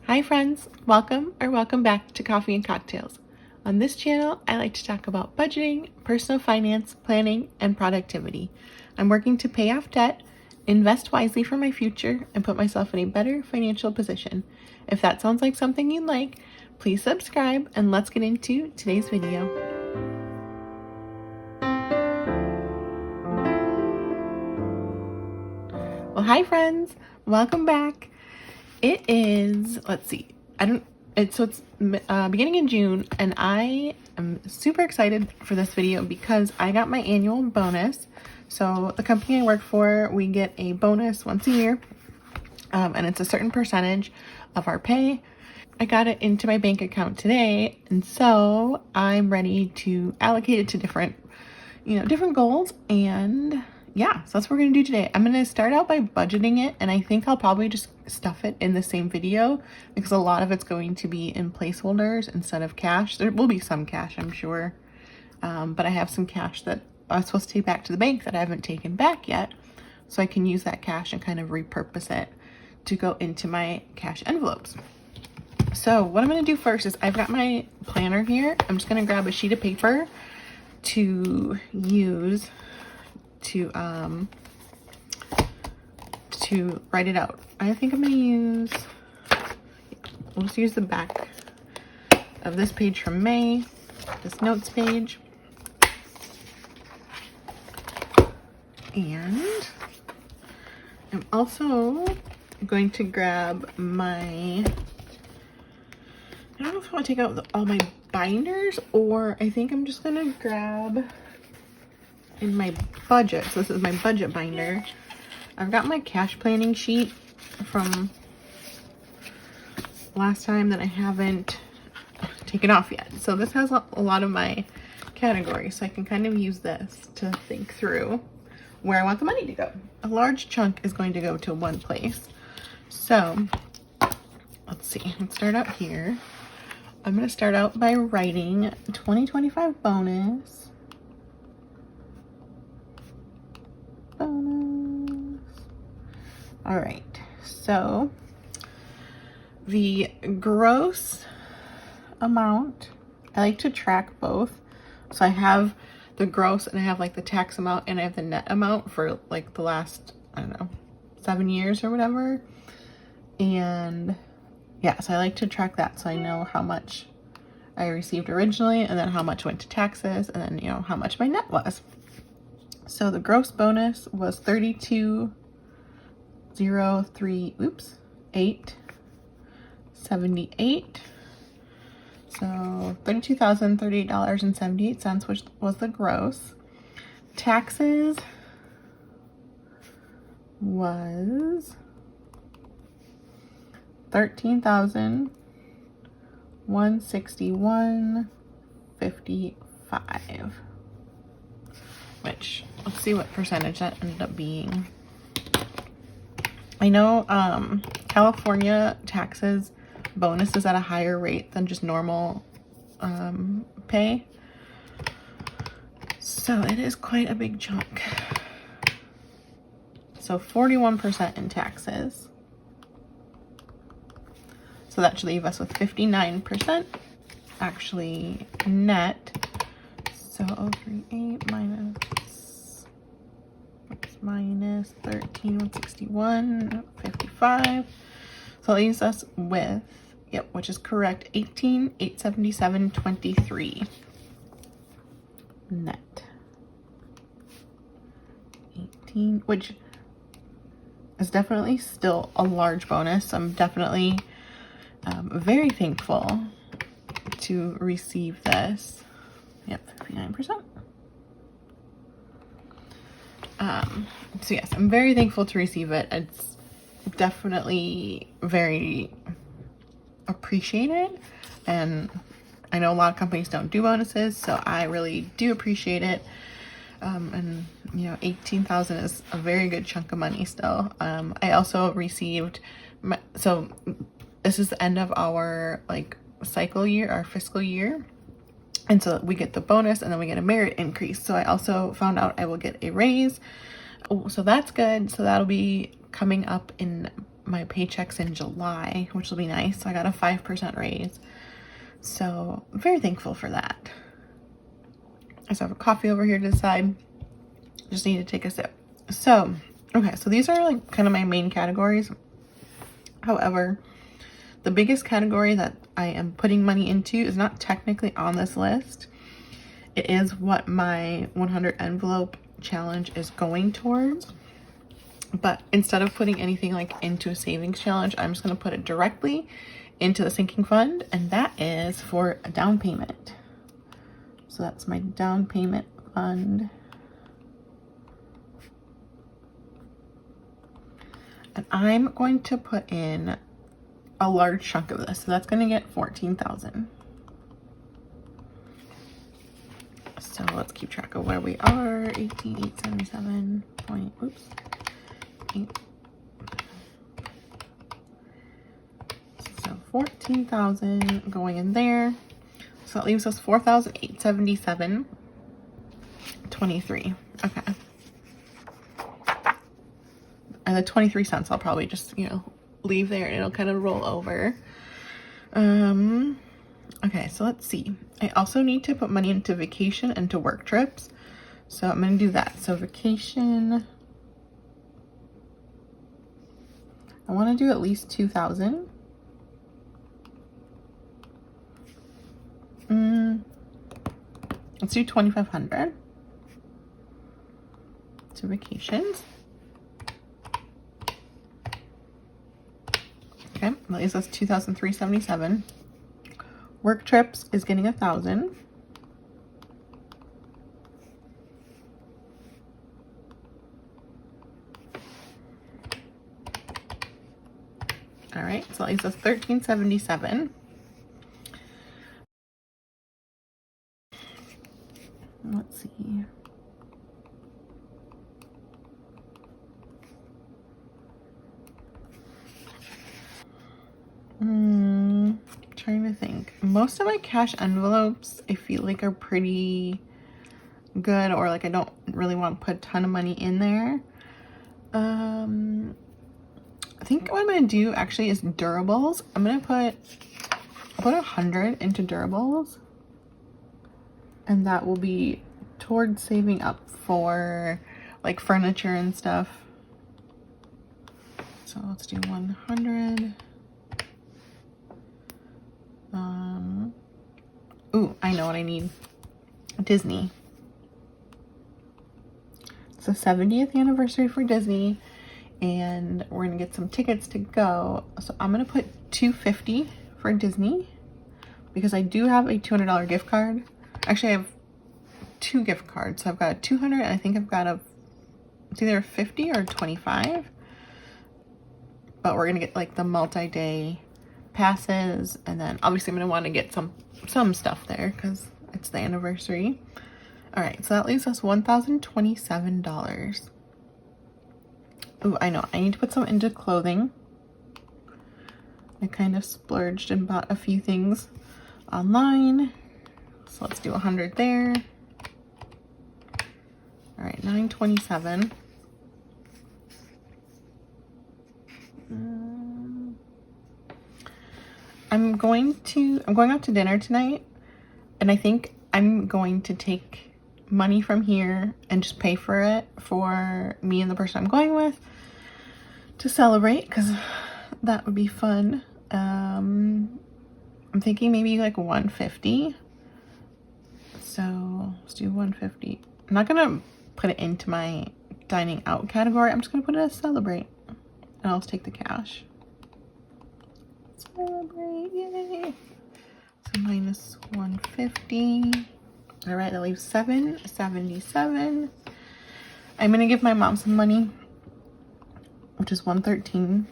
Hi friends, welcome back to Coffee and Cocktails. On this channel, I like to talk about budgeting, personal finance, planning, and productivity. I'm working to pay off debt, invest wisely for my future, and put myself in a better financial position. If that sounds like something you'd like, please subscribe and let's get into today's video. Well, hi friends, welcome back. It is, it's beginning in June, and I am super excited for this video because I got my annual bonus. So the company I work for, we get a bonus once a year, and it's a certain percentage of our pay. I got it into my bank account today, and so I'm ready to allocate it to different goals. And yeah, so that's what we're gonna do today. I'm gonna start out by budgeting it, and I think I'll probably just stuff it in the same video because a lot of it's going to be in placeholders instead of cash. There will be some cash, I'm sure, but I have some cash that I was supposed to take back to the bank that I haven't taken back yet, so I can use that cash and kind of repurpose it to go into my cash envelopes. So what I'm gonna do first is I've got my planner here. I'm just gonna grab a sheet of paper to use to write it out. I think I'm gonna we'll just use the back of this page from May, this notes page. And I'm also going to grab I don't know if I want to take out all my binders, or I think I'm just gonna grab in my budget. So this is my budget binder. I've got my cash planning sheet from last time that I haven't taken off yet. So this has a lot of my categories, so I can kind of use this to think through where I want the money to go. A large chunk is going to go to one place. So let's see, let's start out here. I'm going to start out by writing 2025 bonus. All right, so the gross amount, I like to track both. So I have the gross and I have like the tax amount, and I have the net amount for like the last, I don't know, 7 years or whatever. And yeah, so I like to track that so I know how much I received originally, and then how much went to taxes, and then how much my net was. So the gross bonus was 878. So $32,038.78, which was the gross. Taxes was $13,161.55, which, let's see what percentage that ended up being. I know California taxes bonus is at a higher rate than just normal pay, so it is quite a big chunk. So 41% in taxes, so that should leave us with 59% actually net. So 038 minus 13,161.55. So it leaves us with, yep, which is correct, 18,877.23 net. 18, which is definitely still a large bonus. I'm definitely very thankful to receive this. Yep, 59%. So yes, I'm very thankful to receive it. It's definitely very appreciated, and I know a lot of companies don't do bonuses, so I really do appreciate it. And 18,000 is a very good chunk of money still. I also received so this is the end of our cycle year, our fiscal year. And so we get the bonus, and then we get a merit increase. So I also found out I will get a raise. Oh, so that's good. So that'll be coming up in my paychecks in July, which will be nice. So I got a 5% raise. So I'm very thankful for that. I still have a coffee over here to the side. Just need to take a sip. So, okay, so these are like kind of my main categories. However, the biggest category that I am putting money into is not technically on this list. It is what my 100 envelope challenge is going towards. But instead of putting anything like into a savings challenge, I'm just going to put it directly into the sinking fund, and that is for a down payment. So that's my down payment fund. And I'm going to put in a large chunk of this. So that's going to get 14,000. So let's keep track of where we are. 18,877 point, oops. 8. So 14,000 going in there. So that leaves us 4,877.23. Okay. And the 23 cents I'll probably just, leave there and it'll kind of roll over. Okay, so let's see. I also need to put money into vacation and to work trips. So I'm going to do that. So vacation, I want to do at least 2,000. Let's do 2,500 to vacations. Okay, that leaves us 2,377. Work trips is getting 1,000. All right, so that leaves us 1,377. Let's see. Trying to think. Most of my cash envelopes I feel like are pretty good, or like I don't really want to put a ton of money in there. I think what I'm gonna do actually is durables. I'm gonna put 100 into durables, and that will be towards saving up for like furniture and stuff. So let's do 100. Ooh, I know what I need. Disney. It's the 70th anniversary for Disney, and we're gonna get some tickets to go. So I'm gonna put $250 for Disney because I do have a $200 gift card. Actually, I have 2 gift cards. So I've got a 200, and I think I've got it's either 50 or 25. But we're gonna get like the multi-day passes, and then obviously I'm gonna want to get some stuff there because it's the anniversary. All right, so that leaves us $1,027. Ooh, I know, I need to put some into clothing. I kind of splurged and bought a few things online, so let's do 100 there. All right, 927. I'm going out to dinner tonight, and I think I'm going to take money from here and just pay for it for me and the person I'm going with to celebrate, because that would be fun. I'm thinking maybe like 150. So let's do 150. I'm not gonna put it into my dining out category. I'm just gonna put it as celebrate, and I'll just take the cash. Celebrate, yay! So minus 150. All right, that leaves 777. I'm gonna give my mom some money, which is 113.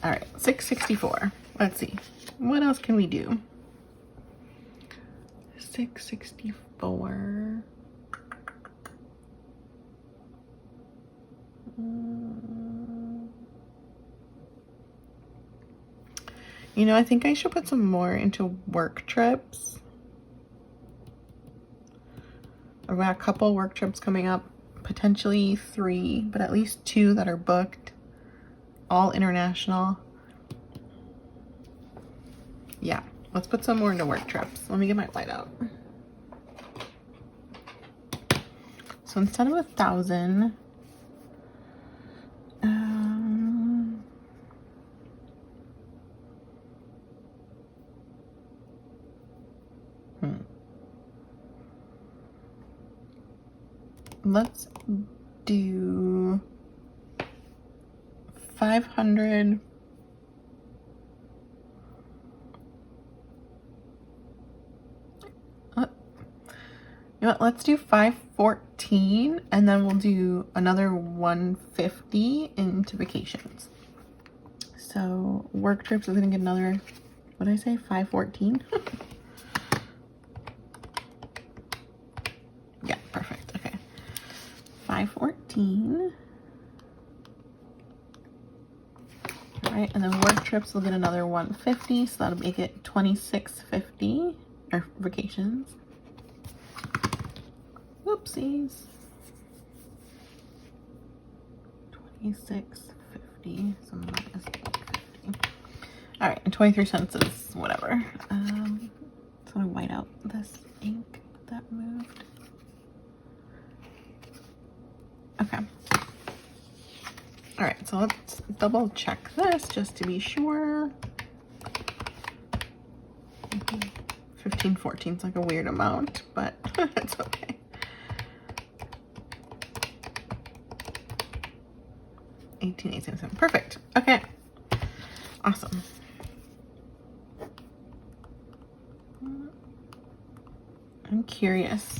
All right, 664. Let's see, what else can we do? 664. I think I should put some more into work trips. I've got a couple work trips coming up potentially 3, but at least 2 that are booked, all international. Yeah, let's put some more into work trips. Let me get my light out. So instead of 1,000, let's do 500. You know what, let's do 514, and then we'll do another 150 into vacations. So work trips is gonna get another, what did I say, 514? Yeah, perfect, okay. 514. All right, and then work trips will get another 150, so that'll make it 2650, or vacations. Whoopsies. 2650, so minus 150. All right, and 23 cents is whatever. So I white out this ink that moved. Okay. All right, so let's double check this just to be sure. 1514 is like a weird amount, but it's okay. $18.87. Perfect. Okay. Awesome. I'm curious,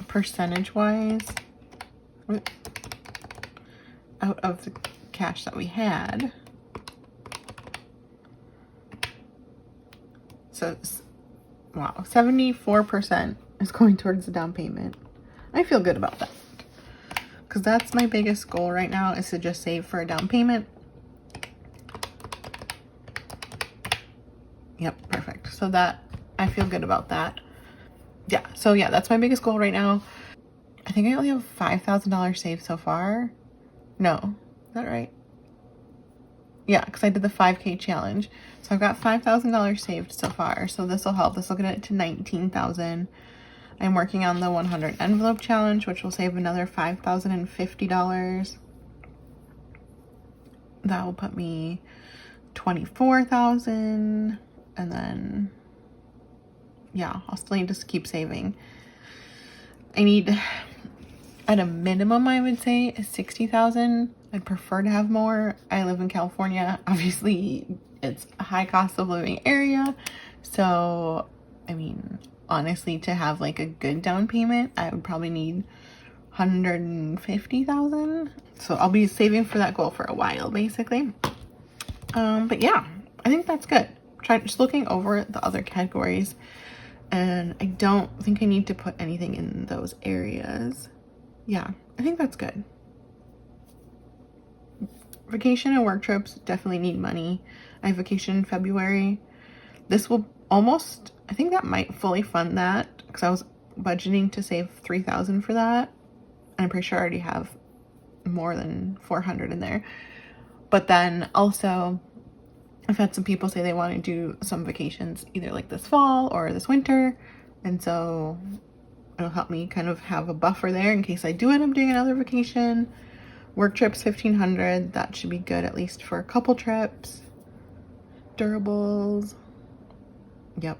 percentage-wise, out of the cash that we had. So, wow, 74% is going towards the down payment. I feel good about that, because that's my biggest goal right now, is to just save for a down payment. Yep, perfect. So that, I feel good about that. Yeah, so yeah, that's my biggest goal right now. I think I only have $5,000 saved so far. No, is that right? Yeah, because I did the 5K challenge. So I've got $5,000 saved so far. So this will help. This will get it to 19,000. I'm working on the 100 envelope challenge, which will save another $5,050. That will put me 24,000, and then yeah, I'll still need to keep saving. I need, at a minimum, I would say 60,000. I'd prefer to have more. I live in California. Obviously, it's a high cost of living area. So, I mean, honestly, to have like a good down payment, I would probably need 150,000. So I'll be saving for that goal for a while, basically. But yeah, I think that's good. Just looking over the other categories, and I don't think I need to put anything in those areas. Yeah, I think that's good. Vacation and work trips definitely need money. I have vacation in February. This will almost, I think that might fully fund that, because I was budgeting to save 3,000 for that. I'm pretty sure I already have more than 400 in there. But then also, I've had some people say they want to do some vacations either like this fall or this winter, and so it'll help me kind of have a buffer there in case I do end up doing another vacation. Work trips 1,500, that should be good at least for a couple trips. Durables, yep,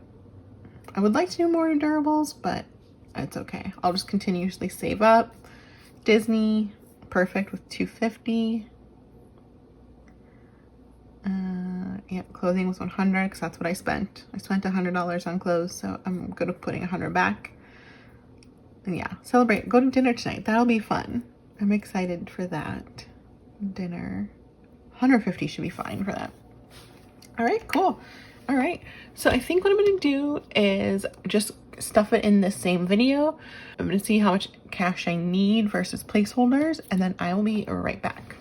I would like to do more durables, but it's okay. I'll just continuously save up. Disney, perfect with 250. Yeah, clothing was 100 because that's what I spent. I spent $100 on clothes, so I'm good with putting 100 back. And yeah, celebrate. Go to dinner tonight. That'll be fun. I'm excited for that. Dinner. 150 should be fine for that. All right, cool. All right, so I think what I'm gonna do is just stuff it in this same video. I'm gonna see how much cash I need versus placeholders, and then I will be right back.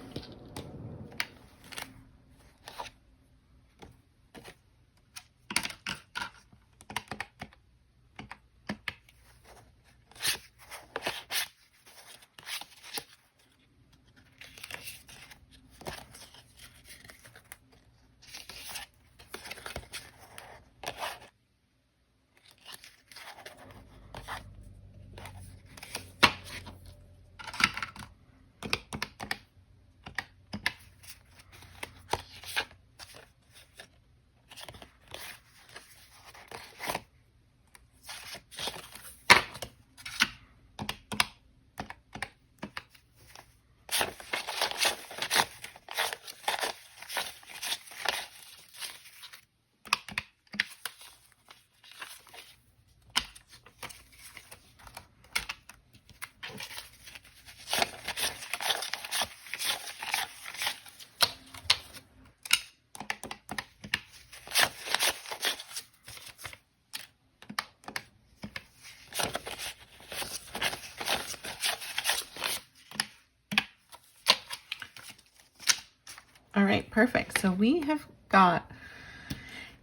All right, perfect. So we have got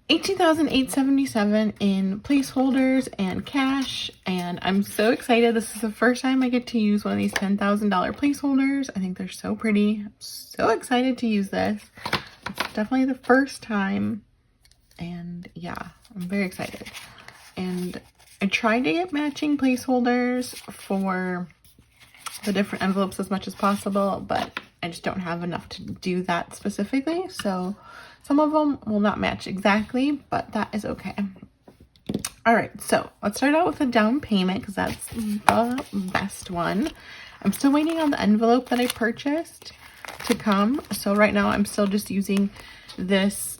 18,877 in placeholders and cash, and I'm so excited. This is the first time I get to use one of these $10,000 placeholders. I think they're so pretty. I'm so excited to use this. It's definitely the first time, and yeah, I'm very excited. And I tried to get matching placeholders for the different envelopes as much as possible, but I just don't have enough to do that specifically. So some of them will not match exactly, but that is okay. All right, so let's start out with the down payment because that's the best one. I'm still waiting on the envelope that I purchased to come. So right now I'm still just using this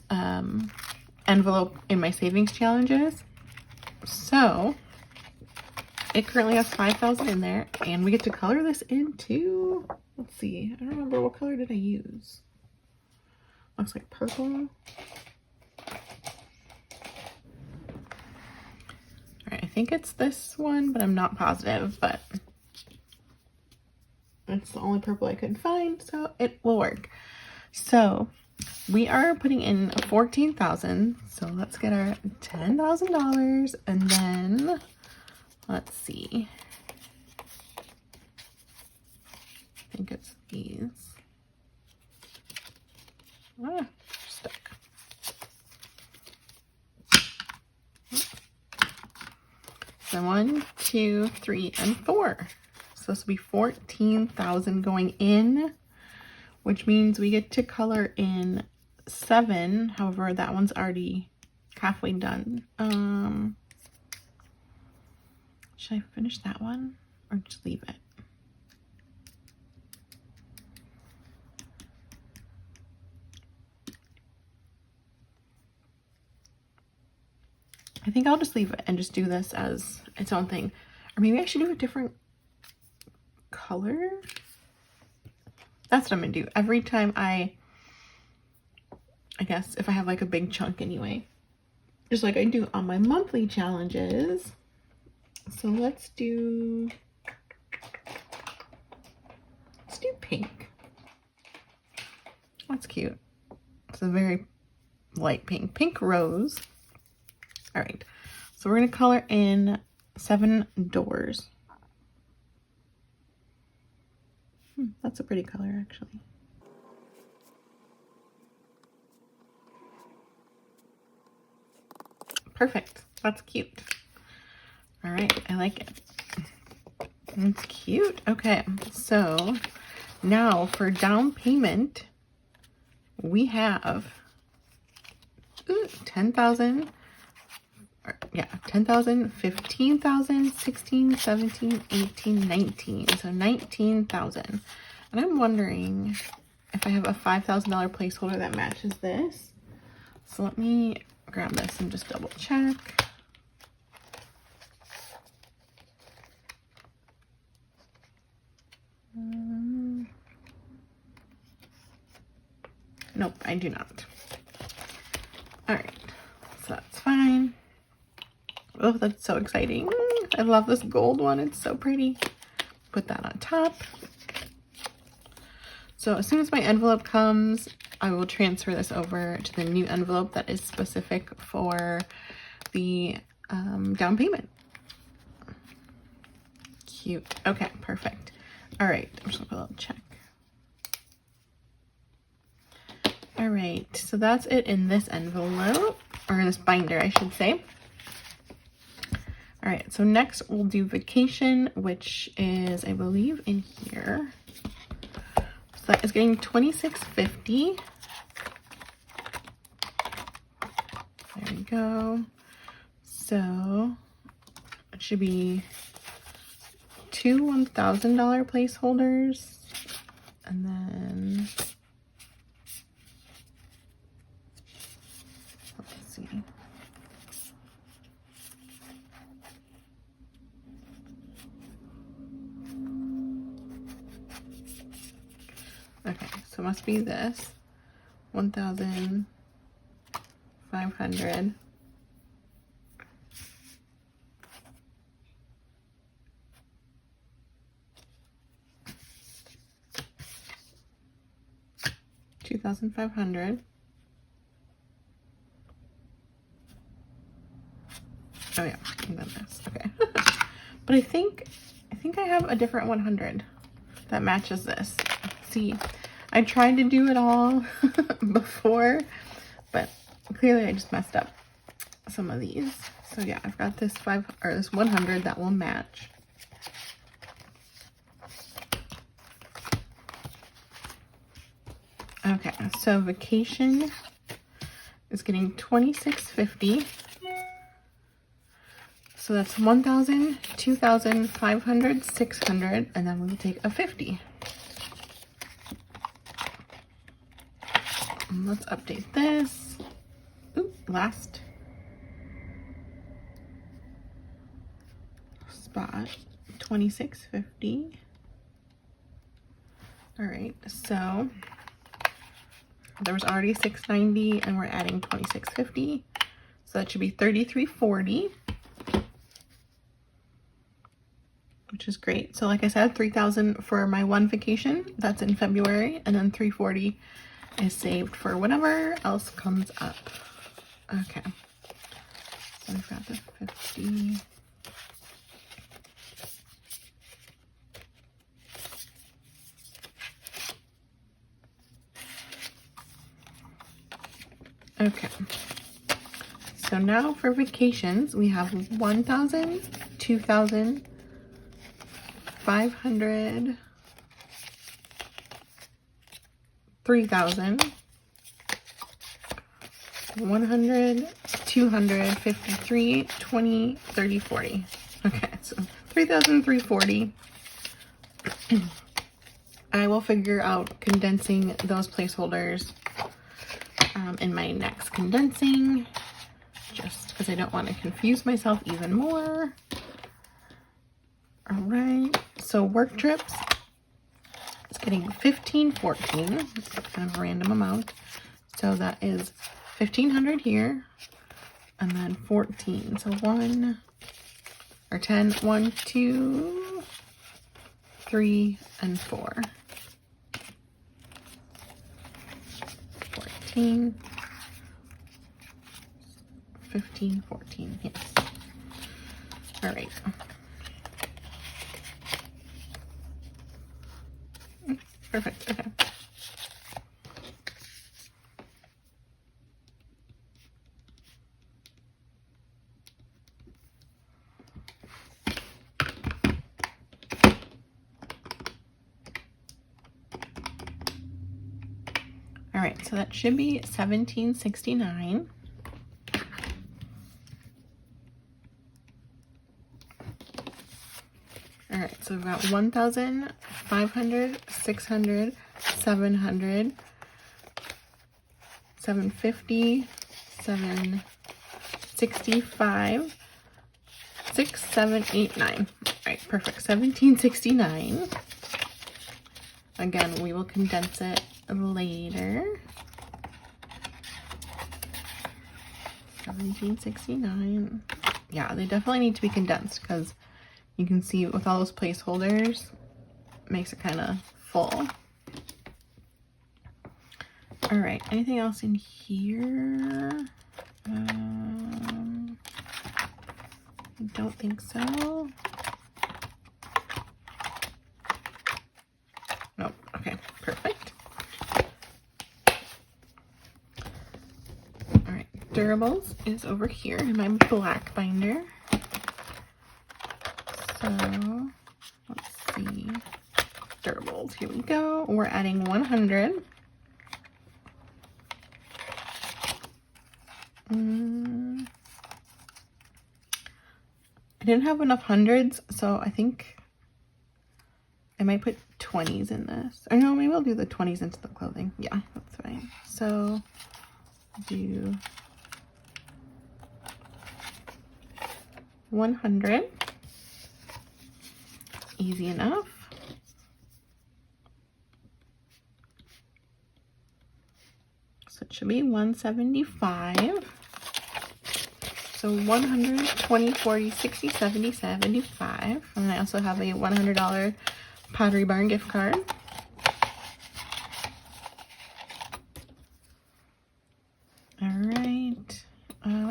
envelope in my savings challenges. So it currently has 5,000 in there, and we get to color this into, let's see, I don't remember what color did I use. Looks like purple. All right, I think it's this one, but I'm not positive, but it's the only purple I could find, so it will work. So we are putting in 14,000, so let's get our $10,000, and then let's see. I think it's these. Ah, stuck. So 1, 2, 3, and 4. So this will be 14,000 going in, which means we get to color in 7. However, that one's already halfway done. Should I finish that one or just leave it? I think I'll just leave it and just do this as its own thing. Or maybe I should do a different color. That's what I'm gonna do. Every time I guess if I have like a big chunk anyway, just like I do on my monthly challenges. So let's do pink. That's cute. It's a very light pink. Pink rose. All right. So we're going to color in 7 doors. That's a pretty color, actually. Perfect. That's cute. All right. I like it. It's cute. Okay. So now for down payment, we have 10,000. Yeah, 10,000, 15,000, 16, 17, 18, 19. So 19,000. And I'm wondering if I have a $5,000 placeholder that matches this. So let me grab this and just double check. Nope, I do not. All right, so that's fine. Oh, that's so exciting. I love this gold one. It's so pretty. Put that on top. So as soon as my envelope comes, I will transfer this over to the new envelope that is specific for the down payment. Cute. Okay, perfect. All right, I'm just gonna put a little check. All right, so that's it in this envelope, or in this binder, I should say. All right, so next we'll do vacation, which is, I believe, in here. So that is getting $26.50. There we go. So it should be 2 $1,000 placeholders, and then let's see. Okay, so it must be this 1,500. 2,500. Oh yeah, and then this. Okay. But I think I have a different 100 that matches this. See, I tried to do it all before, but clearly I just messed up some of these. So yeah, I've got this this 100 that will match. Okay, so vacation is getting $26.50. So that's 1,000, 2,500, 600, and then we'll take a 50. And let's update this. Oop, last spot, $26.50. All right, so there was already $6.90 and we're adding $26.50. So that should be $33.40. Which is great. So like I said, $3,000 for my one vacation, that's in February, and then $340 is saved for whatever else comes up. Okay, so we've got the 50. Okay, so now for vacations, we have 1,000, 2,000, 500, 3,000, 100, 200, 53, 20, 30, 40. Okay, so 3,000, 340. I will figure out condensing those placeholders in my next condensing, just because I don't want to confuse myself even more. All right, so work trips, it's getting 1514, it's kind of a random amount. So that is 1,500 here, and then 14. So 1 or 10, 1, 2, 3, and 4. 14, 15, 14, yes. All right. Perfect, okay. All right, so that should be $17.69. All right, so we've got 1,000, 500, 600, 700, 750, 765, 6, 7, 8, 9. All right, perfect. 1769. Again, we will condense it later. 1769. Yeah, they definitely need to be condensed because you can see with all those placeholders, it makes it kind of full. All right, anything else in here? I don't think so. Nope, okay, perfect. All right, durables is over here in my black binder. So let's see, durables, here we go. We're adding 100. I didn't have enough hundreds, so I think I might put 20s in this. Or no, maybe I'll do the 20s into the clothing. Yeah, that's fine. So do 100. Easy enough. So it should be 175. So 100, 20, 40, 60, 70, 75. And then I also have a $100 Pottery Barn gift card.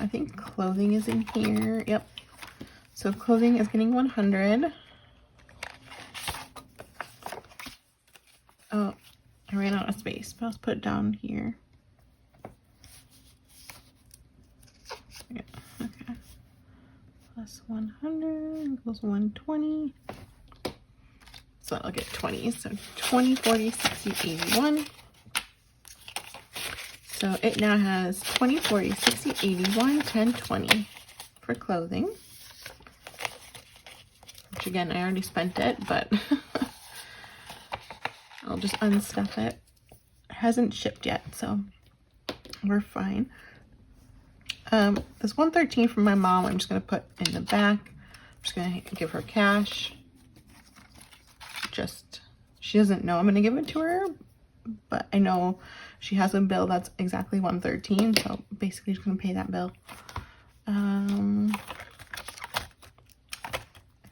think clothing is in here. Yep. So clothing is getting 100. Oh, I ran out of space, but I'll put it down here. Yeah, okay. Plus 100 equals 120. So that'll get 20. So 20, 40, 60, 81. So it now has 20, 40, 60, 81, 10, 20 for clothing. Which again, I already spent it, but I'll just unstuff it. It hasn't shipped yet, so we're fine. This 113 from my mom, I'm just gonna put in the back. I'm just gonna give her cash. She doesn't know I'm gonna give it to her, but I know she has a bill that's exactly 113, so basically just gonna pay that bill. I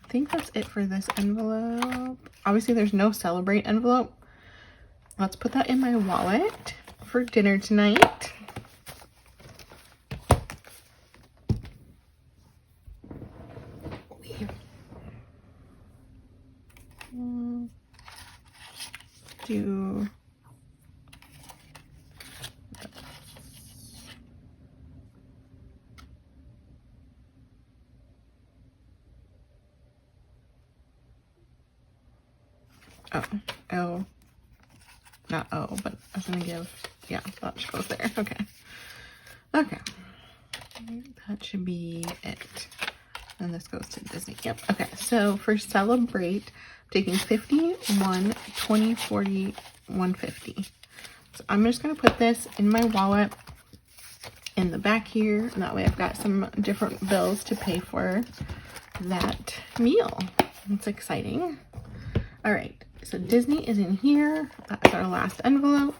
think that's it for this envelope. Obviously there's no celebrate envelope. Let's put that in my wallet for dinner tonight. Do oh, not O, but I was gonna give, yeah, that just goes there. Okay. Okay. That should be it. And this goes to Disney. Yep. Okay. So for celebrate, taking 50, 1, 20, 40, 150. So I'm just going to put this in my wallet in the back here. And that way I've got some different bills to pay for that meal. It's exciting. All right. So Disney is in here. That's our last envelope.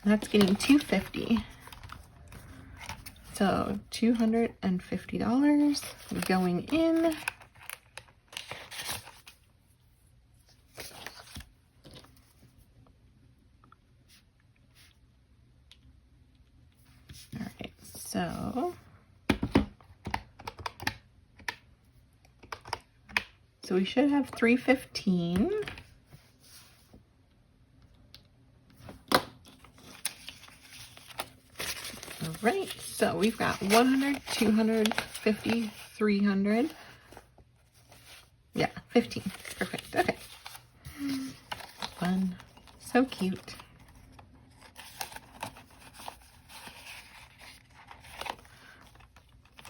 That's getting $250. So $250 going in. All right, so we should have $315. All right, so we've got 100, 250, 300. Yeah, 15. Perfect. Okay. Fun. So cute.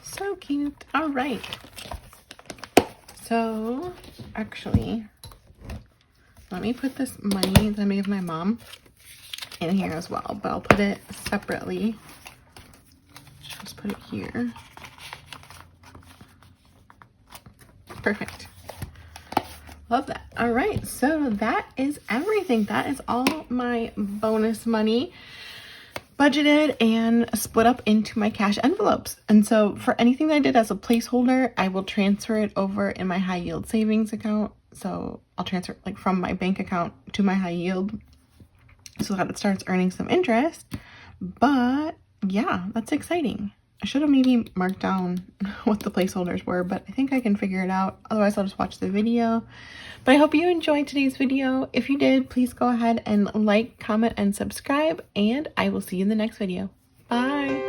So cute. All right. So, actually, let me put this money that I made my mom in here as well, but I'll put it separately. Just put it here. Perfect. Love that. All right, so that is everything. That is all my bonus money budgeted and split up into my cash envelopes. And so for anything that I did as a placeholder, I will transfer it over in my high yield savings account. So I'll transfer it like from my bank account to my high yield so that it starts earning some interest. But yeah, that's exciting. I should have maybe marked down what the placeholders were, but I think I can figure it out. Otherwise, I'll just watch the video. But I hope you enjoyed today's video. If you did, please go ahead and like, comment, and subscribe, and I will see you in the next video. Bye!